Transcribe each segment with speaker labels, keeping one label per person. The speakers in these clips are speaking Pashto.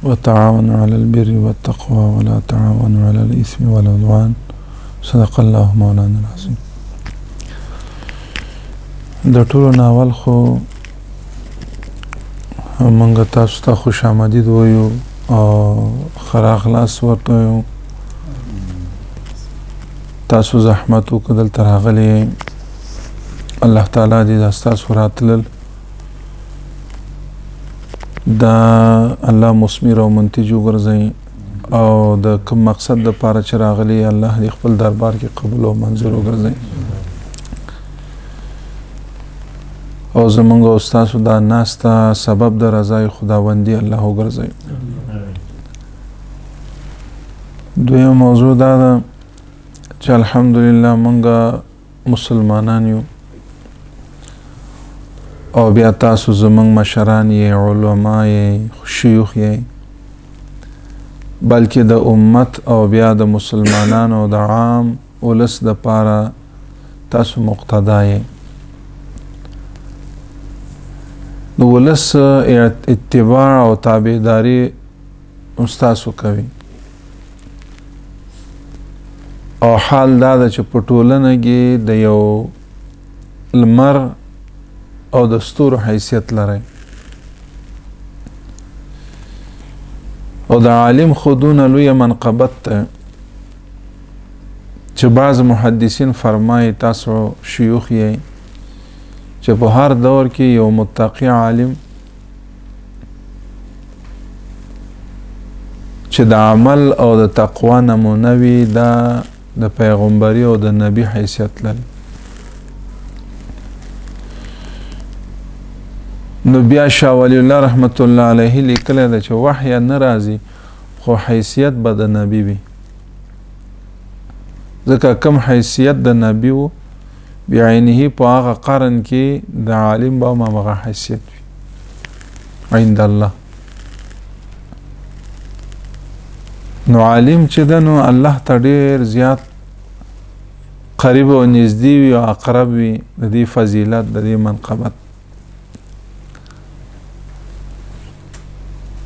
Speaker 1: وتعاونوا على البر والتقوى ولا تعاونوا على الإثم والعدوان. صدق الله مولانا العظيم. د ټولو ناول خو مونږ تاسو ته خوش آمدید وایو او ښه راغلاست ورته وایو. تاسو زحمت وکړه دلته راغلي یئ. الله تعالی دې دا ستاسو راتلل دا الله مثمر او منتج وګرځوي او د کوم مقصد دپاره چې راغلي الله دې خپل دربار کې قبول او منظور وګرځوي او زمونږ او ستاسو دا ناسته سبب د رضای خداوندي الله وګرځوي. دویم موضوع دا ده چې الحمدلله مونږ مسلمانان یو او بیا تاسو زمونږ مشران یې، علما یې، شیوخ یې، بلکې د امت او بیا د مسلمانانو د عام ولس دپاره تاسو مقتدا یې. د ولس اتباع او تابعداري تاسو کوي او حال دا ده چې په ټولنه کې د یو لمر او د ستورو حیثیت لري او د عالم خودونه لویه منقبت ده چې بعض محدثین فرمایي تاسو شیوخ یې چې په هر دور کې یو متقی عالم چې د عمل او د تقوا نمونه وي دا د پیغمبري او د نبی حیثیت لري. نو بیا شاه ولی الله رحمت الله علیه لیکلی ده چې وحی نه راځي خو حیثیت به د نبی وي، ځکه کم حیثیت د نبی و بعینه په هغه قرن کې د عالم به هم هغه حیثیت وي عند الله. نو عالم چې ده نو الله ته ډېر زیات قریب او نږدې وي او اقرب وي د دې فضیلت د دې منقبت.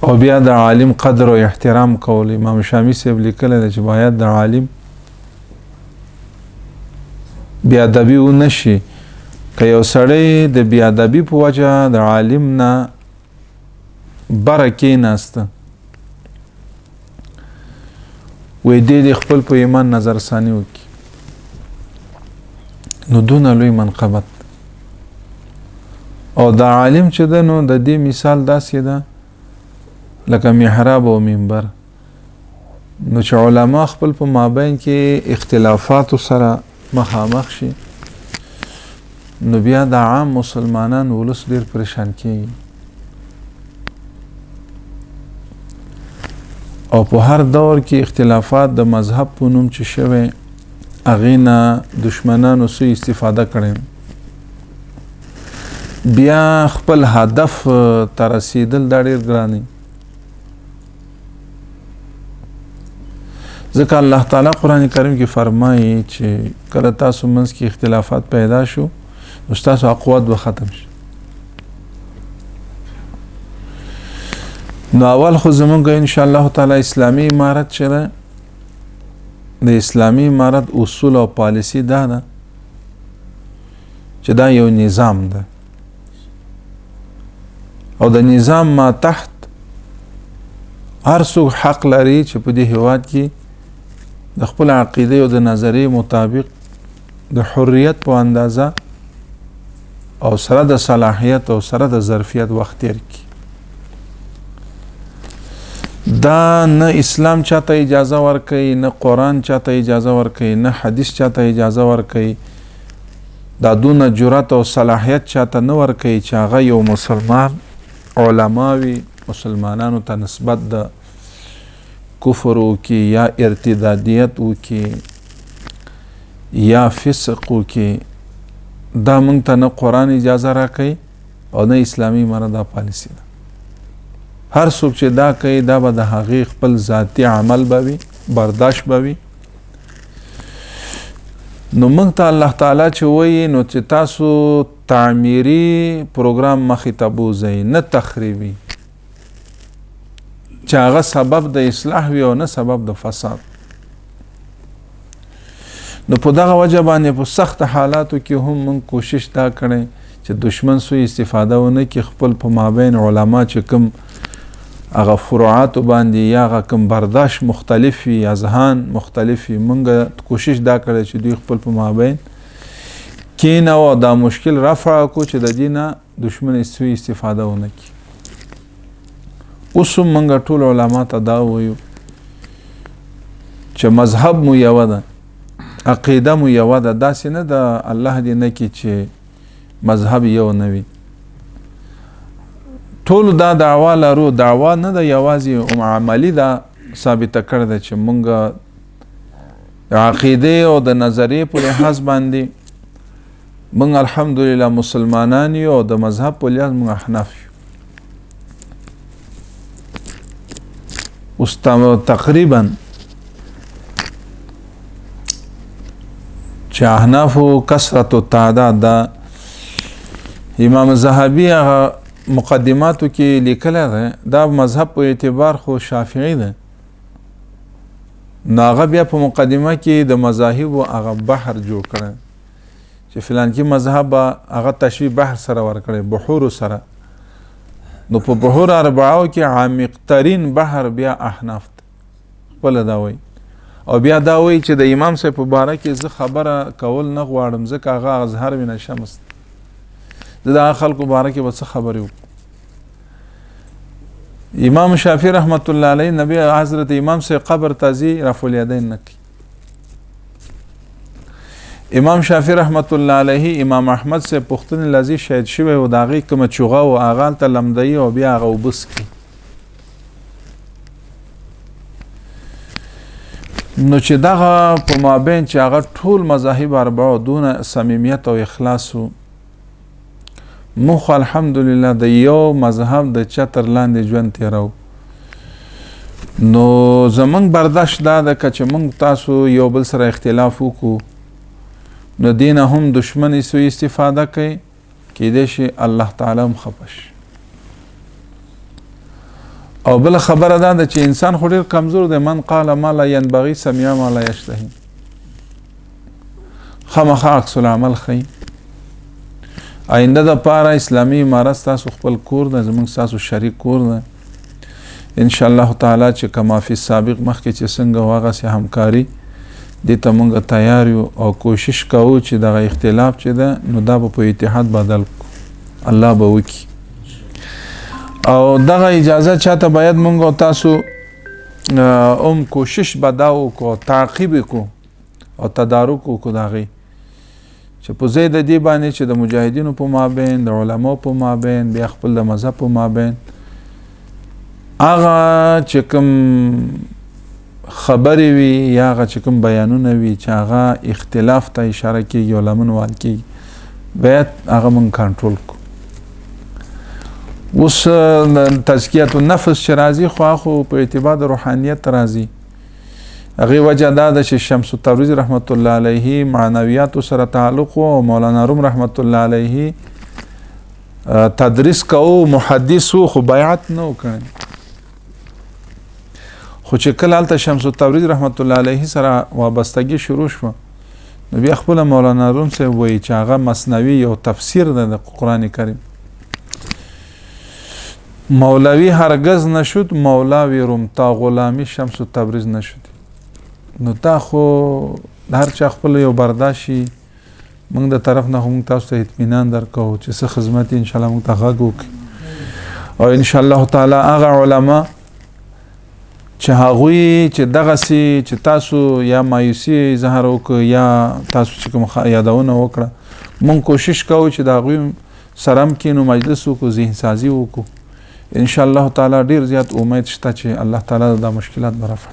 Speaker 1: او بیا د عالم قدر او احترام کول امام شامی صاحب لیکلی ده چې باید د عالم بیادبي ونشي. که یو سړی د بیادبي په وجه د عالم نه بره کېناسته وی دې خپل په ایمان نظر ثاني وکړي نو دونه لوی منقبت. او د عالم چې ده نو د دې مثال داسې ده لکه محراب او منبر. نو چې علما خپل په مابین کې اختلافاتو سره مخامخ شي نو بیا د عام مسلمانان ولس ډېر پریشان کېږي او په هر دور کې اختلافات د مذهب په نوم چې شوی هغې نه دشمنانو څه استفاده کړی بیا خپل هدف ته رسېدل دا ډېر ګران دی. ځکه الله تعالی قرآن کریم کې فرمایي چې کله تاسو منځ کې اختلافات پیدا شو نو ستاسو قوت به ختم شي. نو اول خو زمونږ ان شاء الله تعالی اسلامي امارت چې ده د اسلامي امارت اصول او پالیسی دا ده چې دا یو نظام ده او د نظام ما تحت هر څوک حق لري چې په دې هیواد کې د خپل عقیده او د نظریې مطابق د حریت په اندازه او سره د صلاحیت او سره د ظرفیت وخت تیر کړي. دا نه اسلام چاته اجازه ورکوي، نه قرآن چاته اجازه ورکوي، نه حدیث چاته اجازه ورکوي. دا دونه جرأت او صلاحیت چاته نه ورکوي چې هغه یو مسلمان علماوي مسلمانانو ته نسبت د کفر وکي یا ارتدادیت وکي یا فسق وکي. دا مونږ ته نه قرآن اجازه راکوي او نه اسلامي امارت دا پالیسی ده. هر څوک چې دا کوي دا به د هغې خپل ذاتي عمل به وي، برداشت به وي. نو موږ ته الله تعالی چې وایي نو چې تاسو تعمیري پروګرام مخې ته بوځئ نه تخریبي. چې هغه سبب د اصلاح وي او نه سبب د فساد. نو په دغه وجه باندې په سخت حالاتو کې هم موږ کوشش دا کړی چې دشمن سوء استفاده ونه کړي. خپل په مابین علما چې کوم هغه فروعات باندې یا هغه کوم برداشت مختلف وي، اذهان مختلف وي، موږ کوشش دا کړی چې دوی خپل په مابین کینه او دا مشکل رفع کو چې د دینه دشمن سوء استفاده ونه کړي. اوس موږ ټول علما ته دا وایو چې مذهب مو یو ده، عقیده مو یو ده، داسې نه د الله دې نه کې چې مذهب یو نه وي. ټول دا دعوا لرو، دعوا نه ده یوازې عملي ده ثابته کړې ده چې موږ د عقیدې او د نظریې په لحاظ باندې موږ الحمدلله مسلمانان یو او د مذهب په لحاظ موږ احناف یو. اوس تقریبا چې احنافو کثرت التعداد دا امام ذهبي هغه مقدماتو کې لیکلی ده، دا مذهب په اعتبار خو شافعي ده. نو هغه بیا په مقدمه کې د مذاهبو هغه بحر جوړ کړی چې فلان کې مذهب هغه تشبیه بحر سره ورکړی، بحور سره. نو په بحور اربعو کې عمیق ترین بحر بیا احناف ده، خپله دا وایي. او بیا دا وایي چې د امام صاحب په باره کې زه خبره کول نه غواړم ځکه هغه اظهر من الشمس، زه د هغه خلکو باره کې به څه خبرې وکړم. امام شافعي رحمت الله علیه نبی حضرت امام صاحب قبر ته ځي رفع الیدین نه کوي. امام شافعي رحمت الله علیه امام احمد صاحب پښتون لذي شهید شوی او د هغې کومه چوغه او هغه هلته لمدوي او بیا هغه اوبس کوي. نو چې دغه په مابین چې هغه ټول مذاهب اربعو دونه صمیمیت او اخلاص و، موږ الحمدلله د یو مذهب د چتر لاندې ژوند تیرو. نو زمونږ برداشت دا ده که چې موږ تاسو یو بل سره اختلاف وکړو نو دینه هم دشمن سوء استفاده کوي، کیدای شي الله تعالی هم خفه شي. او بل خبره دا ده چې انسان خو ډېر کمزور دی. من قال ما لا ينبغي سمع ما لا يشتهي. خامخا عکس العمل ښیي. آینده د پاره اسلامي امارت ستاسو خپل کور ده، زموږ ستاسو شریک کور ده. انشاءالله تعالی چې کما فی سابق مخکې چې څنګه و هغسې همکاري دې ته موږ تیار یو او کوشش کوو چې دغه اختلاف چې ده نو دا به په اتحاد بدل کړو، الله به وکړي. او دغه اجازه چاته باید موږ او تاسو کوشش به دا وکړو، تعقیب وکړو او تدارک وکړو د هغې چې په ځای د دې باندې چې د مجاهدینو په مابین، د علماو په مابین، بیا خپل د مذهب په مابین هغه چې کوم خبرې وي یا هغه چې کوم بیانونه وي چې هغه اختلاف ته اشاره کېږي او لمن وال کېږي، باید هغه موږ کنټرول کړو. اوس تزکیة النفس چې راځي خو په اعتبار د روحانیت راځي. هغې وجه دا ده چې شمس تبریزي رحمت الله علیه معنویاتو سره تعلق و او مولانا روم رحمت الله علیه تدریس کوو، محدث و، خو بیعت نه و کړی. خو چې کله هلته شمس تبریزي رحمت الله علیه سره وابستګي شروع شوه نو بیا خپله مولانا روم صاحب وایي چې هغه مثنوي یو تفسیر ده د قرآن کریم. مولوی هرگز نشد، مولوی روم تا غلامی شمس تبریز نشد. نو دا خو د هر چا خپل یو برداشي، موږ د طرف نه موږ تاسو ته اطمینان درکوو چې څه خدمت یې انشاءالله موږ ته غږ وکړي. او انشاءالله تعالی هغه علما چې هغوی چې دغسې چې تاسو یا مایوسي ظاهر وکړو یا تاسو چې کوم یادونه وکړه، موږ کوشش کوو چې د هغوی سره هم کینو، مجلس وکړو، ذهن سازي وکړو. انشاءالله تعالی ډېر زیات امید شته چې الله تعالی دا مشکلات به رفع